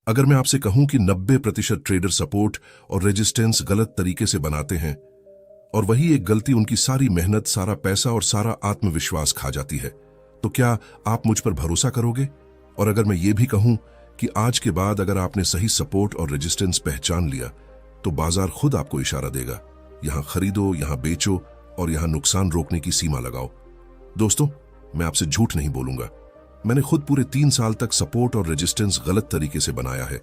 अगर मैं आपसे कहूं कि 90% ट्रेडर सपोर्ट और रेजिस्टेंस गलत तरीके से बनाते हैं और वही एक गलती उनकी सारी मेहनत, सारा पैसा और सारा आत्मविश्वास खा जाती है, तो क्या आप मुझ पर भरोसा करोगे? और अगर मैं ये भी कहूं कि आज के बाद अगर आपने सही सपोर्ट और रेजिस्टेंस पहचान लिया तो बाजार खुद आपको इशारा देगा, यहां खरीदो, यहां बेचो और यहां नुकसान रोकने की सीमा लगाओ। दोस्तों, मैं आपसे झूठ नहीं बोलूंगा, मैंने खुद पूरे 3 साल तक सपोर्ट और रेजिस्टेंस गलत तरीके से बनाया है।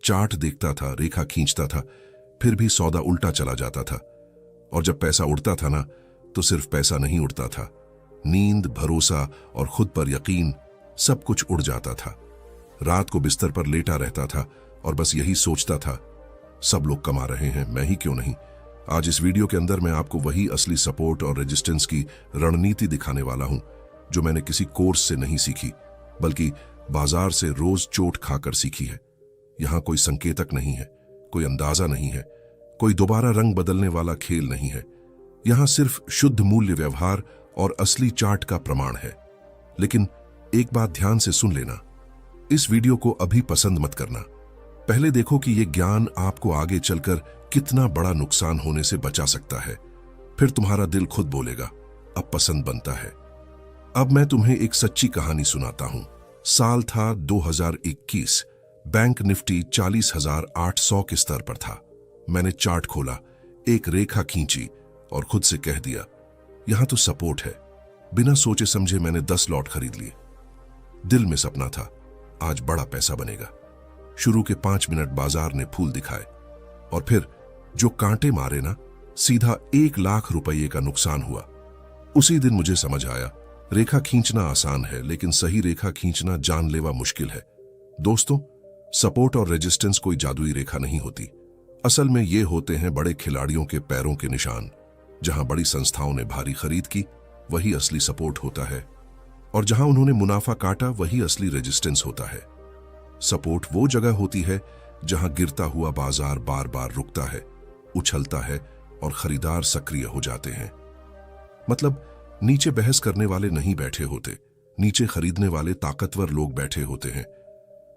चार्ट देखता था, रेखा खींचता था, फिर भी सौदा उल्टा चला जाता था। और जब पैसा उड़ता था ना, तो सिर्फ पैसा नहीं उड़ता था, नींद, भरोसा और खुद पर यकीन, सब कुछ उड़ जाता था। रात को बिस्तर पर लेटा रहता था और बस यही सोचता था, सब लोग कमा रहे हैं, मैं ही क्यों नहीं। आज इस वीडियो के अंदर मैं आपको वही असली सपोर्ट और रेजिस्टेंस की रणनीति दिखाने वाला हूं जो मैंने किसी कोर्स से नहीं सीखी, बल्कि बाजार से रोज चोट खाकर सीखी है। यहां कोई संकेतक नहीं है, कोई अंदाजा नहीं है, कोई दोबारा रंग बदलने वाला खेल नहीं है। यहां सिर्फ शुद्ध मूल्य व्यवहार और असली चार्ट का प्रमाण है। लेकिन एक बात ध्यान से सुन लेना, इस वीडियो को अभी पसंद मत करना। पहले देखो कि यह ज्ञान आपको आगे चलकर कितना बड़ा नुकसान होने से बचा सकता है। फिर तुम्हारा दिल खुद बोलेगा, अब पसंद बनता है। अब मैं तुम्हें एक सच्ची कहानी सुनाता हूं। साल था 2021। बैंक निफ्टी 40,800 के स्तर पर था। मैंने चार्ट खोला, एक रेखा खींची और खुद से कह दिया, यहां तो सपोर्ट है। बिना सोचे समझे मैंने 10 लॉट खरीद लिए। दिल में सपना था, आज बड़ा पैसा बनेगा। शुरू के 5 मिनट बाजार ने फूल दिखाए और फिर जो कांटे मारे ना, सीधा 1 लाख रुपये का नुकसान हुआ। उसी दिन मुझे समझ आया, रेखा खींचना आसान है, लेकिन सही रेखा खींचना जानलेवा मुश्किल है। दोस्तों, सपोर्ट और रेजिस्टेंस कोई जादुई रेखा नहीं होती। असल में ये होते हैं बड़े खिलाड़ियों के पैरों के निशान। जहां बड़ी संस्थाओं ने भारी खरीद की, वही असली सपोर्ट होता है, और जहां उन्होंने मुनाफा काटा, वही असली रेजिस्टेंस होता है। सपोर्ट वो जगह होती है जहां गिरता हुआ बाजार बार बार रुकता है, उछलता है और खरीदार सक्रिय हो जाते हैं। मतलब नीचे बहस करने वाले नहीं बैठे होते, नीचे खरीदने वाले ताकतवर लोग बैठे होते हैं।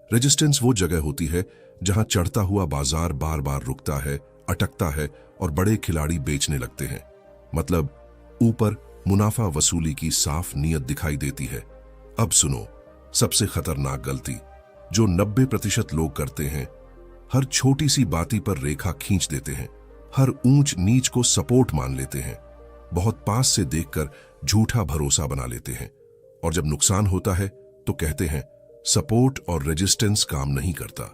रेजिस्टेंस वो जगह होती है जहां चढ़ता हुआ बाजार बार बार रुकता है, अटकता है और बड़े खिलाड़ी बेचने लगते हैं। मतलब ऊपर मुनाफा वसूली की साफ नीयत दिखाई देती है। अब सुनो, सबसे खतरनाक गलती जो 90% लोग करते हैं, हर छोटी सी बाती पर रेखा खींच देते हैं, हर ऊंच नीच को सपोर्ट मान लेते हैं, बहुत पास से देखकर झूठा भरोसा बना लेते हैं, और जब नुकसान होता है तो कहते हैं सपोर्ट और रेजिस्टेंस काम नहीं करता।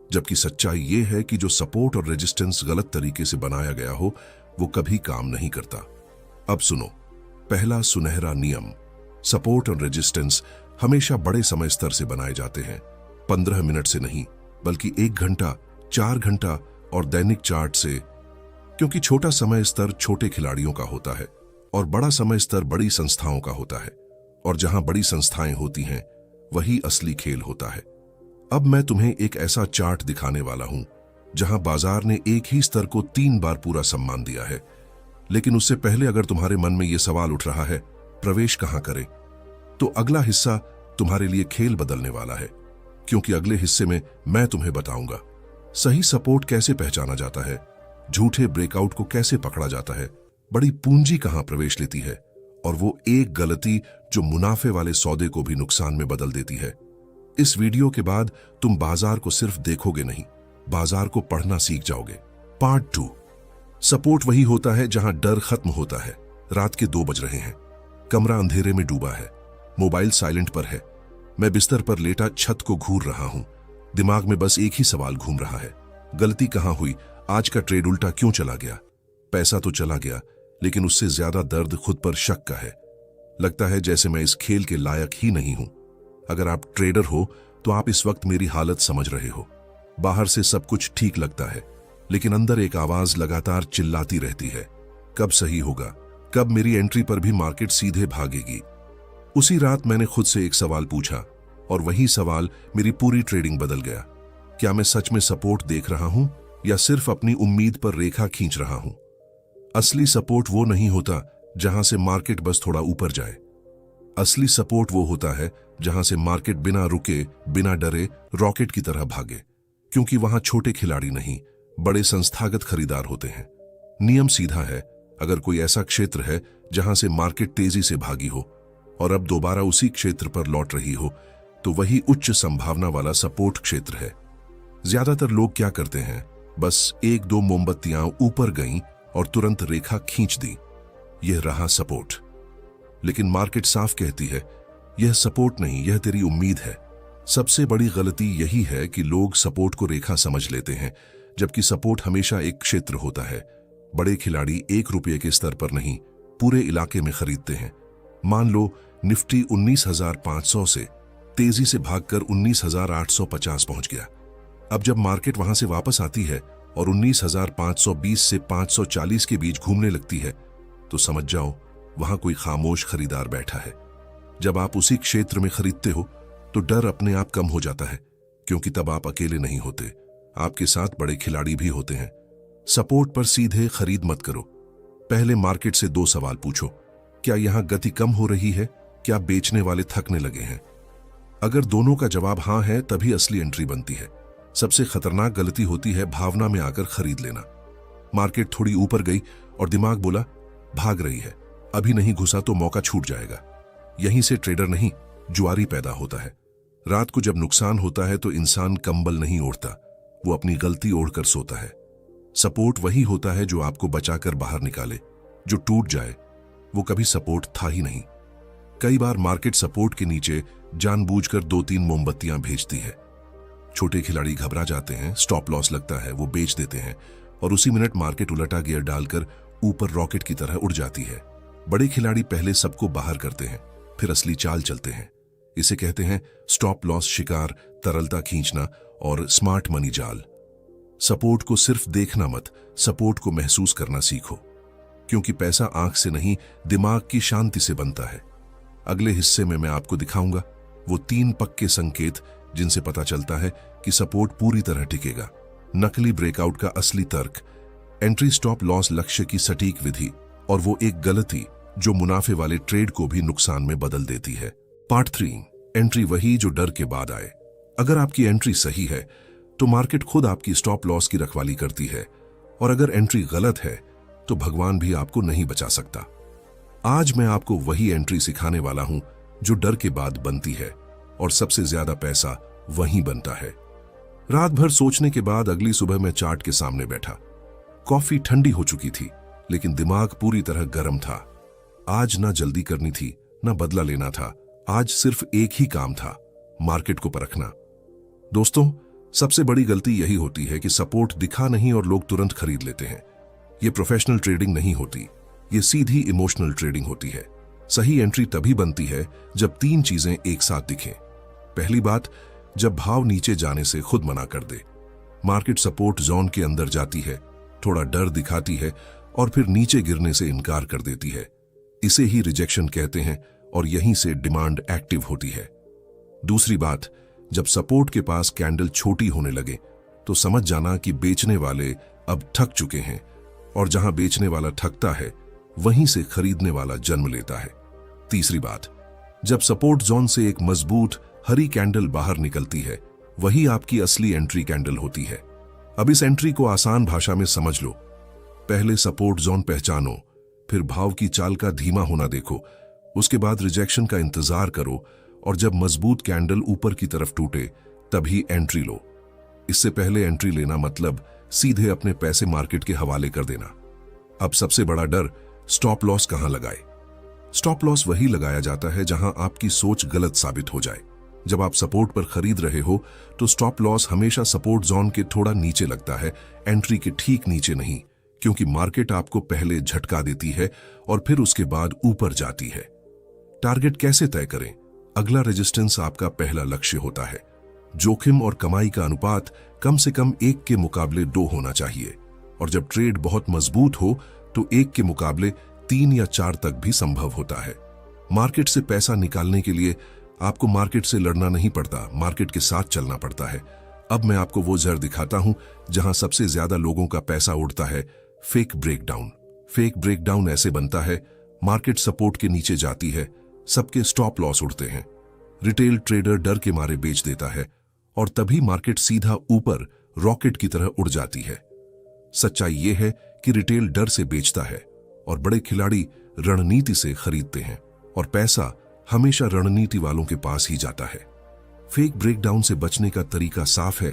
जबकि सच्चाई यह है कि जो सपोर्ट और रेजिस्टेंस गलत तरीके से बनाया गया हो, वो कभी काम नहीं करता। अब सुनो, पहला सुनहरा नियम, सपोर्ट और रेजिस्टेंस हमेशा बड़े समय स्तर से बनाए जाते हैं। 15 मिनट से नहीं, बल्कि 1 घंटा, 4 घंटा और दैनिक चार्ट से, क्योंकि छोटा समय स्तर छोटे खिलाड़ियों का होता है और बड़ा समय स्तर बड़ी संस्थाओं का होता है, और जहां बड़ी संस्थाएं होती हैं, वही असली खेल होता है। अब मैं तुम्हें एक ऐसा चार्ट दिखाने वाला हूं जहां बाजार ने एक ही स्तर को 3 बार पूरा सम्मान दिया है। लेकिन उससे पहले अगर तुम्हारे मन में यह सवाल उठ रहा है, प्रवेश कहां करें, तो अगला हिस्सा तुम्हारे लिए खेल बदलने वाला है, क्योंकि अगले हिस्से में मैं तुम्हें बताऊंगा सही सपोर्ट कैसे पहचाना जाता है, झूठे ब्रेकआउट को कैसे पकड़ा जाता है, बड़ी पूंजी कहां प्रवेश लेती है, और वो एक गलती जो मुनाफे वाले सौदे को भी नुकसान में बदल देती है। इस वीडियो के बाद तुम बाजार को सिर्फ देखोगे नहीं, बाजार को पढ़ना सीख जाओगे। पार्ट 2, सपोर्ट वही होता है जहां डर खत्म होता है। रात के 2 बज रहे हैं, कमरा अंधेरे में डूबा है, मोबाइल साइलेंट पर है, मैं बिस्तर पर लेटा छत को घूर रहा हूं। दिमाग में बस एक ही सवाल घूम रहा है, गलती कहां हुई, आज का ट्रेड उल्टा क्यों चला गया। पैसा तो चला गया, लेकिन उससे ज्यादा दर्द खुद पर शक का है। लगता है जैसे मैं इस खेल के लायक ही नहीं हूं। अगर आप ट्रेडर हो तो आप इस वक्त मेरी हालत समझ रहे हो। बाहर से सब कुछ ठीक लगता है, लेकिन अंदर एक आवाज लगातार चिल्लाती रहती है, कब सही होगा, कब मेरी एंट्री पर भी मार्केट सीधे भागेगी। उसी रात मैंने खुद से एक सवाल पूछा, और वही सवाल मेरी पूरी ट्रेडिंग बदल गया। क्या मैं सच में सपोर्ट देख रहा हूं या सिर्फ अपनी उम्मीद पर रेखा खींच रहा हूं? असली सपोर्ट वो नहीं होता जहां से मार्केट बस थोड़ा ऊपर जाए। असली सपोर्ट वो होता है जहां से मार्केट बिना रुके, बिना डरे रॉकेट की तरह भागे, क्योंकि वहां छोटे खिलाड़ी नहीं, बड़े संस्थागत खरीदार होते हैं। नियम सीधा है, अगर कोई ऐसा क्षेत्र है जहां से मार्केट तेजी से भागी हो और अब दोबारा उसी क्षेत्र पर लौट रही हो, तो वही उच्च संभावना वाला सपोर्ट क्षेत्र है। ज्यादातर लोग क्या करते हैं, बस एक दो मोमबत्तियां ऊपर गईं और तुरंत रेखा खींच दी, यह रहा सपोर्ट। लेकिन मार्केट साफ कहती है, यह सपोर्ट नहीं, यह तेरी उम्मीद है। सबसे बड़ी गलती यही है कि लोग सपोर्ट को रेखा समझ लेते हैं, जबकि सपोर्ट हमेशा एक क्षेत्र होता है। बड़े खिलाड़ी 1 रुपये के स्तर पर नहीं, पूरे इलाके में खरीदते हैं। मान लो निफ्टी 19,500 से तेजी से भागकर 19,850 पहुंच गया। अब जब मार्केट वहां से वापस आती है और 19,520 से 540 के बीच घूमने लगती है, तो समझ जाओ वहां कोई खामोश खरीदार बैठा है। जब आप उसी क्षेत्र में खरीदते हो तो डर अपने आप कम हो जाता है, क्योंकि तब आप अकेले नहीं होते, आपके साथ बड़े खिलाड़ी भी होते हैं। सपोर्ट पर सीधे खरीद मत करो। पहले मार्केट से 2 सवाल पूछो, क्या यहां गति कम हो रही है, क्या बेचने वाले थकने लगे हैं? अगर दोनों का जवाब हां है, तभी असली एंट्री बनती है। सबसे खतरनाक गलती होती है भावना में आकर खरीद लेना। मार्केट थोड़ी ऊपर गई और दिमाग बोला भाग रही है, अभी नहीं घुसा तो मौका छूट जाएगा। यहीं से ट्रेडर नहीं, जुआरी पैदा होता है। रात को जब नुकसान होता है तो इंसान कंबल नहीं ओढ़ता, वो अपनी गलती ओढ़कर सोता है। सपोर्ट वही होता है जो आपको बचाकर बाहर निकाले। जो टूट जाए वो कभी सपोर्ट था ही नहीं। कई बार मार्केट सपोर्ट के नीचे जानबूझकर 2-3 मोमबत्तियां भेजती है। छोटे खिलाड़ी घबरा जाते हैं, स्टॉप लॉस लगता है, वो बेच देते हैं और उसी मिनट मार्केट उलटा गियर डालकर ऊपर रॉकेट की तरह उड़ जाती है। बड़े खिलाड़ी पहले सबको बाहर करते हैं, फिर असली चाल चलते हैं। इसे कहते हैं स्टॉप लॉस शिकार, तरलता खींचना और स्मार्ट मनी जाल। सपोर्ट को सिर्फ देखना मत, सपोर्ट को महसूस करना सीखो, क्योंकि पैसा आंख से नहीं, दिमाग की शांति से बनता है। अगले हिस्से में मैं आपको दिखाऊंगा वो 3 पक्के संकेत जिनसे पता चलता है कि सपोर्ट पूरी तरह टिकेगा, नकली ब्रेकआउट का असली तर्क, एंट्री स्टॉप लॉस लक्ष्य की सटीक विधि और वो एक गलती जो मुनाफे वाले ट्रेड को भी नुकसान में बदल देती है। पार्ट 3, एंट्री वही जो डर के बाद आए। अगर आपकी एंट्री सही है तो मार्केट खुद आपकी स्टॉप लॉस की रखवाली करती है, और अगर एंट्री गलत है तो भगवान भी आपको नहीं बचा सकता। आज मैं आपको वही एंट्री सिखाने वाला हूं जो डर के बाद बनती है, और सबसे ज्यादा पैसा वहीं बनता है। रात भर सोचने के बाद अगली सुबह मैं चार्ट के सामने बैठा। कॉफी ठंडी हो चुकी थी, लेकिन दिमाग पूरी तरह गर्म था। आज ना जल्दी करनी थी, ना बदला लेना था। आज सिर्फ एक ही काम था, मार्केट को परखना। दोस्तों, सबसे बड़ी गलती यही होती है कि सपोर्ट दिखा नहीं और लोग तुरंत खरीद लेते हैं। ये प्रोफेशनल ट्रेडिंग नहीं होती, ये सीधी इमोशनल ट्रेडिंग होती है। सही एंट्री तभी बनती है जब 3 चीजें एक साथ दिखें। पहली बात, जब भाव नीचे जाने से खुद मना कर दे। मार्केट सपोर्ट जोन के अंदर जाती है, थोड़ा डर दिखाती है और फिर नीचे गिरने से इनकार कर देती है। इसे ही रिजेक्शन कहते हैं और यहीं से डिमांड एक्टिव होती है। दूसरी बात, जब सपोर्ट के पास कैंडल छोटी होने लगे तो समझ जाना कि बेचने वाले अब थक चुके हैं, और जहां बेचने वाला थकता है वहीं से खरीदने वाला जन्म लेता है। तीसरी बात, जब सपोर्ट जोन से एक मजबूत हरी कैंडल बाहर निकलती है, वही आपकी असली एंट्री कैंडल होती है। अब इस एंट्री को आसान भाषा में समझ लो। पहले सपोर्ट जोन पहचानो, फिर भाव की चाल का धीमा होना देखो, उसके बाद रिजेक्शन का इंतजार करो, और जब मजबूत कैंडल ऊपर की तरफ टूटे तभी एंट्री लो। इससे पहले एंट्री लेना मतलब सीधे अपने पैसे मार्केट के हवाले कर देना। अब सबसे बड़ा डर, स्टॉप लॉस कहां लगाए। स्टॉप लॉस वही लगाया जाता है जहां आपकी सोच गलत साबित हो जाए। जब आप सपोर्ट पर खरीद रहे हो तो स्टॉप लॉस हमेशा सपोर्ट जोन के थोड़ा नीचे लगता है, एंट्री के ठीक नीचे नहीं, क्योंकि मार्केट आपको पहले झटका देती है और फिर उसके बाद ऊपर जाती है। टारगेट कैसे तय करें? अगला रेजिस्टेंस आपका पहला लक्ष्य होता है। जोखिम और कमाई का अनुपात कम से कम 1 के मुकाबले 2 होना चाहिए, और जब ट्रेड बहुत मजबूत हो तो 1 के मुकाबले 3 या 4 तक भी संभव होता है। मार्केट से पैसा निकालने के लिए आपको मार्केट से लड़ना नहीं पड़ता, मार्केट के साथ चलना पड़ता है। अब मैं आपको वो जर दिखाता हूं जहां सबसे ज्यादा लोगों का पैसा उड़ता है, फेक ब्रेकडाउन। फेक ब्रेकडाउन ऐसे बनता है, मार्केट सपोर्ट के नीचे जाती है, सबके स्टॉप लॉस उड़ते हैं। रिटेल ट्रेडर डर के मारे बेच देता है और तभी मार्केट सीधा ऊपर रॉकेट की तरह उड़ जाती है। सच्चाई यह है कि रिटेल डर से बेचता है और बड़े खिलाड़ी रणनीति से खरीदते हैं, और पैसा हमेशा रणनीति वालों के पास ही जाता है। फेक ब्रेकडाउन से बचने का तरीका साफ है।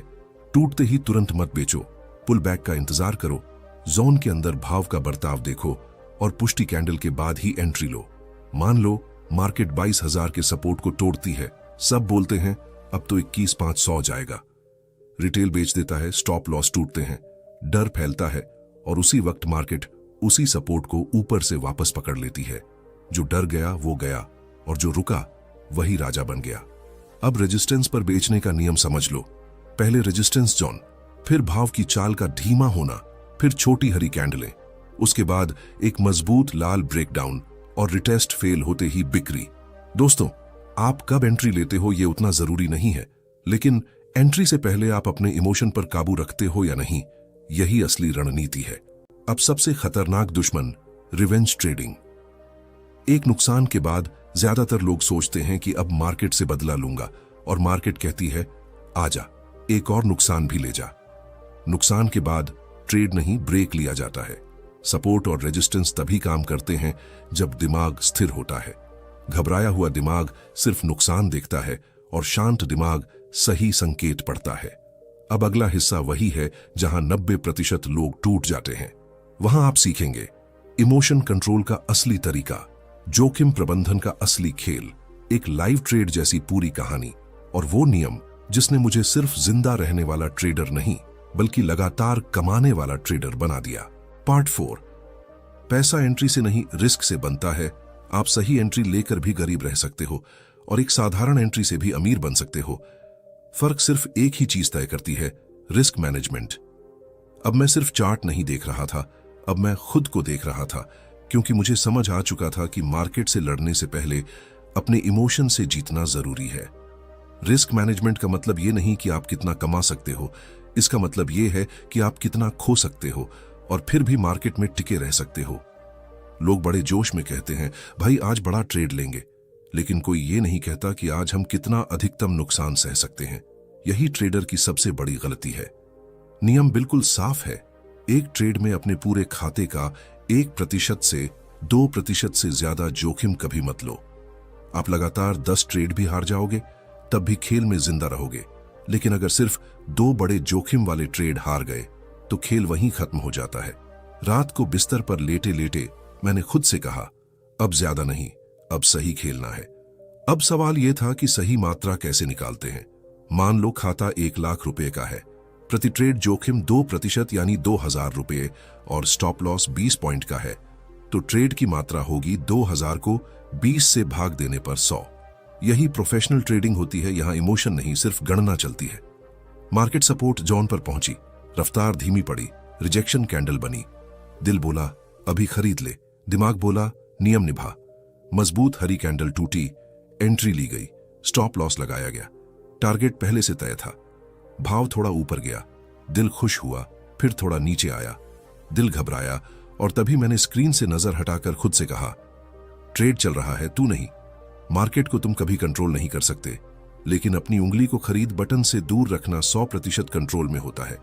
टूटते ही तुरंत मत बेचो, पुल बैक का इंतजार करो, जोन के अंदर भाव का बर्ताव देखो और पुष्टि कैंडल के बाद ही एंट्री लो। मान लो मार्केट 22,000 के सपोर्ट को तोड़ती है, सब बोलते हैं अब तो 21,500 जाएगा। रिटेल बेच देता है, स्टॉप लॉस टूटते हैं, डर फैलता है और उसी वक्त मार्केट उसी सपोर्ट को ऊपर से वापस पकड़ लेती है। जो डर गया वो गया और जो रुका वही राजा बन गया। अब रेजिस्टेंस पर बेचने का नियम समझ लो। पहले रेजिस्टेंस जोन, फिर भाव की चाल का धीमा होना, फिर छोटी हरी कैंडलें, उसके बाद एक मजबूत लाल ब्रेकडाउन और रिटेस्ट फेल होते ही बिक्री। दोस्तों, आप कब एंट्री लेते हो ये उतना जरूरी नहीं है, लेकिन एंट्री से पहले आप अपने इमोशन पर काबू रखते हो या नहीं, यही असली रणनीति है। अब सबसे खतरनाक दुश्मन, रिवेंज ट्रेडिंग। एक नुकसान के बाद ज्यादातर लोग सोचते हैं कि अब मार्केट से बदला लूंगा, और मार्केट कहती है आजा, एक और नुकसान भी ले जा। नुकसान के बाद ट्रेड नहीं, ब्रेक लिया जाता है। सपोर्ट और रेजिस्टेंस तभी काम करते हैं जब दिमाग स्थिर होता है। घबराया हुआ दिमाग सिर्फ नुकसान देखता है और शांत दिमाग सही संकेत पढ़ता है। अब अगला हिस्सा वही है जहां 90% लोग टूट जाते हैं। वहां आप सीखेंगे इमोशन कंट्रोल का असली तरीका, जोखिम प्रबंधन का असली खेल, एक लाइव ट्रेड जैसी पूरी कहानी, और वो नियम जिसने मुझे सिर्फ जिंदा रहने वाला ट्रेडर नहीं बल्कि लगातार कमाने वाला ट्रेडर बना दिया। पार्ट 4। पैसा एंट्री से नहीं, रिस्क से बनता है। आप सही एंट्री लेकर भी गरीब रह सकते हो और एक साधारण एंट्री से भी अमीर बन सकते हो। फर्क सिर्फ एक ही चीज तय करती है, रिस्क मैनेजमेंट। अब मैं सिर्फ चार्ट नहीं देख रहा था, अब मैं खुद को देख रहा था, क्योंकि मुझे समझ आ चुका था कि मार्केट से लड़ने से पहले अपने इमोशन से जीतना जरूरी है। रिस्क मैनेजमेंट का मतलब ये नहीं कि आप कितना कमा सकते हो, इसका मतलब ये है कि आप कितना खो सकते हो और फिर भी मार्केट में टिके रह सकते हो। लोग बड़े जोश में कहते हैं भाई आज बड़ा ट्रेड लेंगे, लेकिन कोई ये नहीं कहता कि आज हम कितना अधिकतम नुकसान सह सकते हैं। यही ट्रेडर की सबसे बड़ी गलती है। नियम बिल्कुल साफ है, एक ट्रेड में अपने पूरे खाते का 1% से 2% से ज्यादा जोखिम कभी मत लो। आप लगातार 10 ट्रेड भी हार जाओगे तब भी खेल में जिंदा रहोगे, लेकिन अगर सिर्फ 2 बड़े जोखिम वाले ट्रेड हार गए तो खेल वहीं खत्म हो जाता है। रात को बिस्तर पर लेटे लेटे मैंने खुद से कहा अब ज्यादा नहीं, अब सही खेलना है। अब सवाल यह था कि सही मात्रा कैसे निकालते हैं। मान लो खाता 1 लाख रुपए का है, प्रति ट्रेड जोखिम 2% यानी 2,000 रुपए और स्टॉप लॉस 20 पॉइंट का है, तो ट्रेड की मात्रा होगी 2,000 को 20 से भाग देने पर 100। यही प्रोफेशनल ट्रेडिंग होती है, यहां इमोशन नहीं सिर्फ गणना चलती है। मार्केट सपोर्ट जोन पर पहुंची, रफ्तार धीमी पड़ी, रिजेक्शन कैंडल बनी। दिल बोला अभी खरीद ले, दिमाग बोला नियम निभा। मजबूत हरी कैंडल टूटी, एंट्री ली गई, स्टॉप लॉस लगाया गया। टारगेट पहले से तय था। भाव थोड़ा ऊपर गया, दिल खुश हुआ, फिर थोड़ा नीचे आया, दिल घबराया, और तभी मैंने स्क्रीन से नजर हटाकर खुद से कहा ट्रेड चल रहा है, तू नहीं। मार्केट को तुम कभी कंट्रोल नहीं कर सकते, लेकिन अपनी उंगली को खरीद बटन से दूर रखना 100% कंट्रोल में होता है।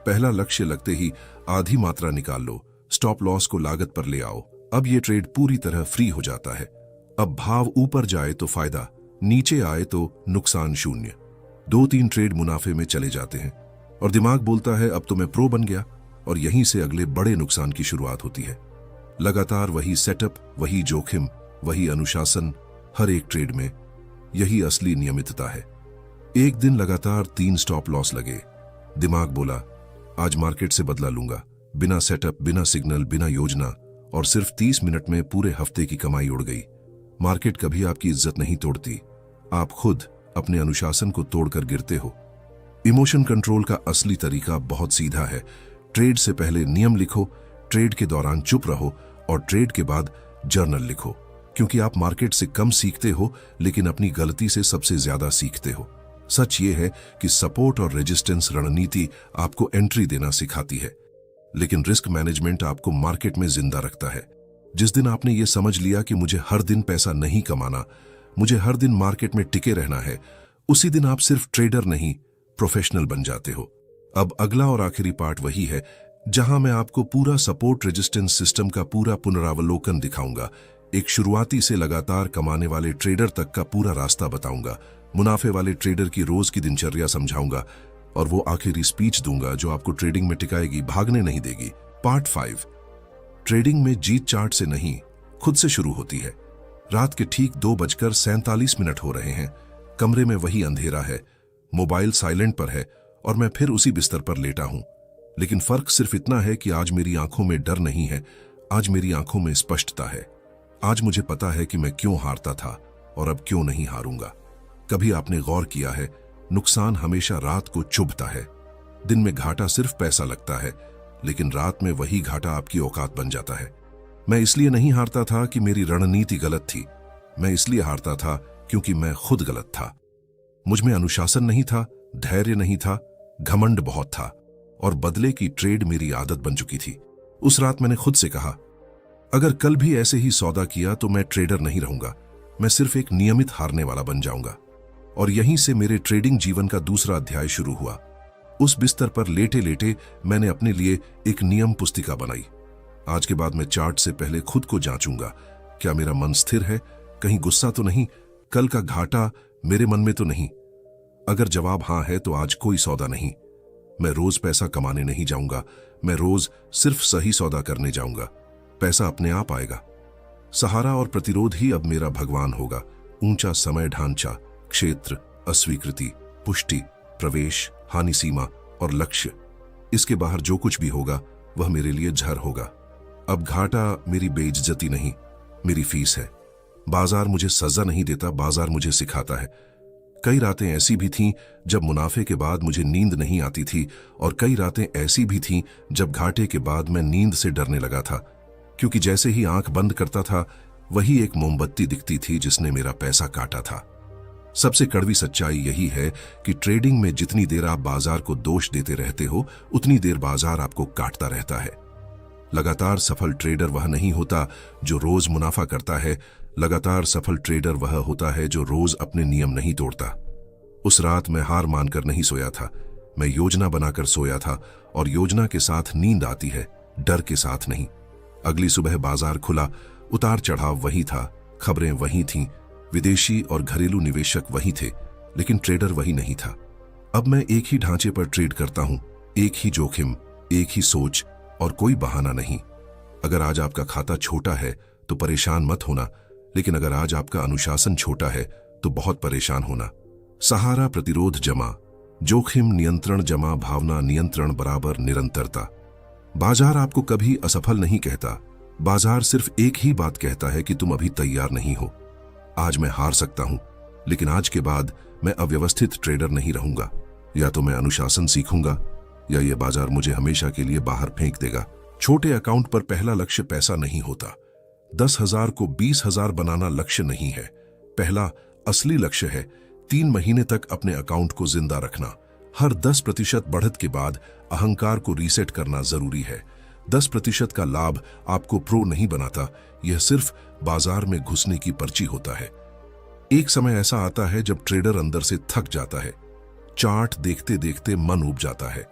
पहला लक्ष्य लगते ही आधी मात्रा निकाल लो, स्टॉप लॉस को लागत पर ले आओ। अब ये ट्रेड पूरी तरह फ्री हो जाता है। अब भाव ऊपर जाए तो फायदा, नीचे आए तो नुकसान शून्य। 2-3 ट्रेड मुनाफे में चले जाते हैं और दिमाग बोलता है अब तो मैं प्रो बन गया, और यहीं से अगले बड़े नुकसान की शुरुआत होती है। लगातार वही सेटअप, वही जोखिम, वही अनुशासन, हर एक ट्रेड में। यही असली नियमितता है। एक दिन लगातार 3 स्टॉप लॉस लगे। दिमाग बोला आज मार्केट से बदला लूंगा, बिना सेटअप, बिना सिग्नल, बिना योजना, और सिर्फ 30 मिनट में पूरे हफ्ते की कमाई उड़ गई। मार्केट कभी आपकी इज्जत नहीं तोड़ती, आप खुद अपने अनुशासन को तोड़कर गिरते हो। इमोशन कंट्रोल का असली तरीका बहुत सीधा है। ट्रेड से पहले नियम लिखो, ट्रेड के दौरान चुप रहो और ट्रेड के बाद जर्नल लिखो, क्योंकि आप मार्केट से कम सीखते हो लेकिन अपनी गलती से सबसे ज्यादा सीखते हो। सच ये है कि सपोर्ट और रेजिस्टेंस रणनीति आपको एंट्री देना सिखाती है, लेकिन रिस्क मैनेजमेंट आपको मार्केट में जिंदा रखता है। जिस दिन आपने ये समझ लिया कि मुझे हर दिन पैसा नहीं कमाना, मुझे हर दिन मार्केट में टिके रहना है, उसी दिन आप सिर्फ ट्रेडर नहीं, प्रोफेशनल बन जाते हो। अब अगला और आखिरी पार्ट वही है जहां मैं आपको पूरा सपोर्ट रेजिस्टेंस सिस्टम का पूरा पुनरावलोकन दिखाऊंगा। एक शुरुआती से लगातार कमाने वाले ट्रेडर तक का पूरा रास्ता बताऊंगा, मुनाफे वाले ट्रेडर की रोज की दिनचर्या समझाऊंगा और वो आखिरी स्पीच दूंगा जो आपको ट्रेडिंग में टिकाएगी, भागने नहीं देगी। पार्ट 5। ट्रेडिंग में जीत चार्ट से नहीं, खुद से शुरू होती है। रात के ठीक 2:47 हो रहे हैं। कमरे में वही अंधेरा है, मोबाइल साइलेंट पर है और मैं फिर उसी बिस्तर पर लेटा हूं। लेकिन फर्क सिर्फ इतना है कि आज मेरी आंखों में डर नहीं है, आज मेरी आंखों में स्पष्टता है। आज मुझे पता है कि मैं क्यों हारता था और अब क्यों नहीं हारूंगा। कभी आपने गौर किया है, नुकसान हमेशा रात को चुभता है। दिन में घाटा सिर्फ पैसा लगता है, लेकिन रात में वही घाटा आपकी औकात बन जाता है। मैं इसलिए नहीं हारता था कि मेरी रणनीति गलत थी, मैं इसलिए हारता था क्योंकि मैं खुद गलत था। मुझ में अनुशासन नहीं था, धैर्य नहीं था, घमंड बहुत था और बदले की ट्रेड मेरी आदत बन चुकी थी। उस रात मैंने खुद से कहा, अगर कल भी ऐसे ही सौदा किया तो मैं ट्रेडर नहीं रहूंगा, मैं सिर्फ एक नियमित हारने वाला बन जाऊंगा। और यहीं से मेरे ट्रेडिंग जीवन का दूसरा अध्याय शुरू हुआ। उस बिस्तर पर लेटे लेटे मैंने अपने लिए एक नियम पुस्तिका बनाई। आज के बाद मैं चार्ट से पहले खुद को जांचूंगा, क्या मेरा मन स्थिर है, कहीं गुस्सा तो नहीं, कल का घाटा मेरे मन में तो नहीं। अगर जवाब हां है तो आज कोई सौदा नहीं। मैं रोज पैसा कमाने नहीं जाऊंगा, मैं रोज सिर्फ सही सौदा करने जाऊंगा। पैसा अपने आप आएगा। सहारा और प्रतिरोध ही अब मेरा भगवान होगा। ऊंचा समय ढांचा, क्षेत्र, अस्वीकृति, पुष्टि, प्रवेश, हानि सीमा और लक्ष्य, इसके बाहर जो कुछ भी होगा वह मेरे लिए झर होगा। अब घाटा मेरी बेइज्जती नहीं, मेरी फीस है। बाजार मुझे सजा नहीं देता, बाजार मुझे सिखाता है। कई रातें ऐसी भी थीं जब मुनाफे के बाद मुझे नींद नहीं आती थी और कई रातें ऐसी भी थीं जब घाटे के बाद मैं नींद से डरने लगा था, क्योंकि जैसे ही आंख बंद करता था वही एक मोमबत्ती दिखती थी जिसने मेरा पैसा काटा था। सबसे कड़वी सच्चाई यही है कि ट्रेडिंग में जितनी देर आप बाजार को दोष देते रहते हो, उतनी देर बाजार आपको काटता रहता है। लगातार सफल ट्रेडर वह नहीं होता जो रोज मुनाफा करता है, लगातार सफल ट्रेडर वह होता है जो रोज अपने नियम नहीं तोड़ता। उस रात मैं हार मानकर नहीं सोया था, मैं योजना बनाकर सोया था और योजना के साथ नींद आती है, डर के साथ नहीं। अगली सुबह बाजार खुला, उतार चढ़ाव वही था, खबरें वही थीं, विदेशी और घरेलू निवेशक वही थे, लेकिन ट्रेडर वही नहीं था। अब मैं एक ही ढांचे पर ट्रेड करता हूं, एक ही जोखिम, एक ही सोच और कोई बहाना नहीं। अगर आज आपका खाता छोटा है तो परेशान मत होना, लेकिन अगर आज आपका अनुशासन छोटा है तो बहुत परेशान होना। सहारा प्रतिरोध जमा, जोखिम नियंत्रण जमा भावना नियंत्रण बराबर निरंतरता। बाजार आपको कभी असफल नहीं कहता, बाजार सिर्फ एक ही बात कहता है कि तुम अभी तैयार नहीं हो। आज मैं हार सकता हूं, लेकिन आज के बाद मैं अव्यवस्थित ट्रेडर नहीं रहूंगा। या तो मैं अनुशासन सीखूंगा या ये बाजार मुझे हमेशा के लिए बाहर फेंक देगा। छोटे अकाउंट पर पहला लक्ष्य पैसा नहीं होता। 10,000 को 20,000 बनाना लक्ष्य नहीं है। पहला असली लक्ष्य है 3 महीने तक अपने अकाउंट को जिंदा रखना। हर 10% बढ़त के बाद अहंकार को रीसेट करना जरूरी है। 10% का लाभ आपको प्रो नहीं बनाता, यह सिर्फ बाजार में घुसने की पर्ची होता है। एक समय ऐसा आता है जब ट्रेडर अंदर से थक जाता है, चार्ट देखते देखते मन उब जाता है।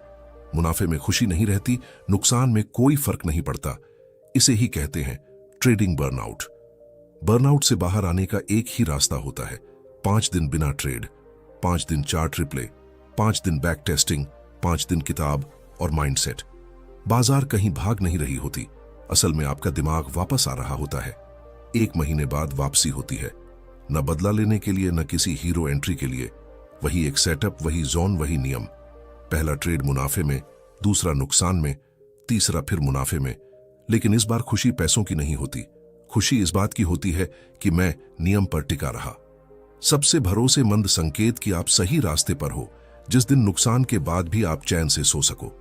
मुनाफे में खुशी नहीं रहती, नुकसान में कोई फर्क नहीं पड़ता। इसे ही कहते हैं ट्रेडिंग बर्नआउट। बर्नआउट से बाहर आने का एक ही रास्ता होता है, 5 दिन बिना ट्रेड, 5 दिन चार्ट रिप्ले, 5 दिन बैक टेस्टिंग, 5 दिन किताब और माइंडसेट। बाजार कहीं भाग नहीं रही होती, असल में आपका दिमाग वापस आ रहा होता है। 1 महीने बाद वापसी होती है, न बदला लेने के लिए न किसी हीरो एंट्री के लिए। वही एक सेटअप, वही जोन, वही नियम। पहला ट्रेड मुनाफे में, दूसरा नुकसान में, तीसरा फिर मुनाफे में। लेकिन इस बार खुशी पैसों की नहीं होती, खुशी इस बात की होती है कि मैं नियम पर टिका रहा। सबसे भरोसेमंद संकेत कि आप सही रास्ते पर हो, जिस दिन नुकसान के बाद भी आप चैन से सो सको।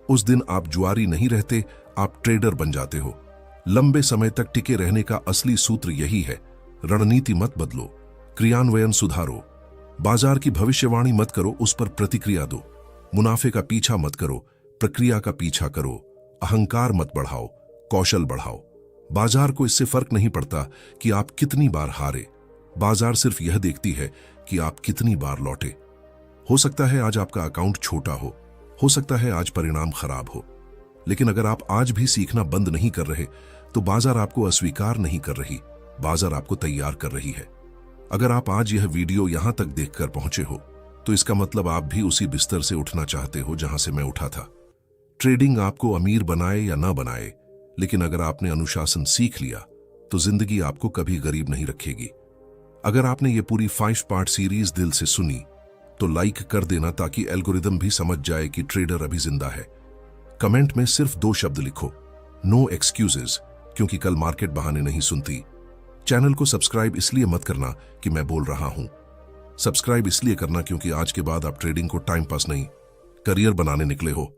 उस दिन आप जुआरी नहीं रहते, आप ट्रेडर बन जाते हो। लंबे समय तक टिके रहने का असली सूत्र यही है, रणनीति मत बदलो, क्रियान्वयन सुधारो। बाजार की भविष्यवाणी मत करो, उस पर प्रतिक्रिया दो। मुनाफे का पीछा मत करो, प्रक्रिया का पीछा करो। अहंकार मत बढ़ाओ, कौशल बढ़ाओ। बाजार को इससे फर्क नहीं पड़ता कि आप कितनी बार हारे। बाजार सिर्फ यह देखती है कि आप कितनी बार लौटे। हो सकता है आज आपका अकाउंट छोटा हो सकता है आज परिणाम खराब हो, लेकिन अगर आप आज भी सीखना बंद नहीं कर रहे तो बाजार आपको अस्वीकार नहीं कर रही, बाजार आपको तैयार कर रही है। अगर आप आज यह वीडियो यहां तक देखकर पहुंचे हो तो इसका मतलब आप भी उसी बिस्तर से उठना चाहते हो जहां से मैं उठा था। ट्रेडिंग आपको अमीर बनाए या ना बनाए, लेकिन अगर आपने अनुशासन सीख लिया तो जिंदगी आपको कभी गरीब नहीं रखेगी। अगर आपने ये पूरी 5 पार्ट सीरीज दिल से सुनी तो लाइक कर देना ताकि एल्गोरिदम भी समझ जाए कि ट्रेडर अभी जिंदा है। कमेंट में सिर्फ 2 शब्द लिखो, नो एक्सक्यूजेज, क्योंकि कल मार्केट बहाने नहीं सुनती। चैनल को सब्सक्राइब इसलिए मत करना कि मैं बोल रहा हूं, सब्सक्राइब इसलिए करना क्योंकि आज के बाद आप ट्रेडिंग को टाइम पास नहीं, करियर बनाने निकले हो।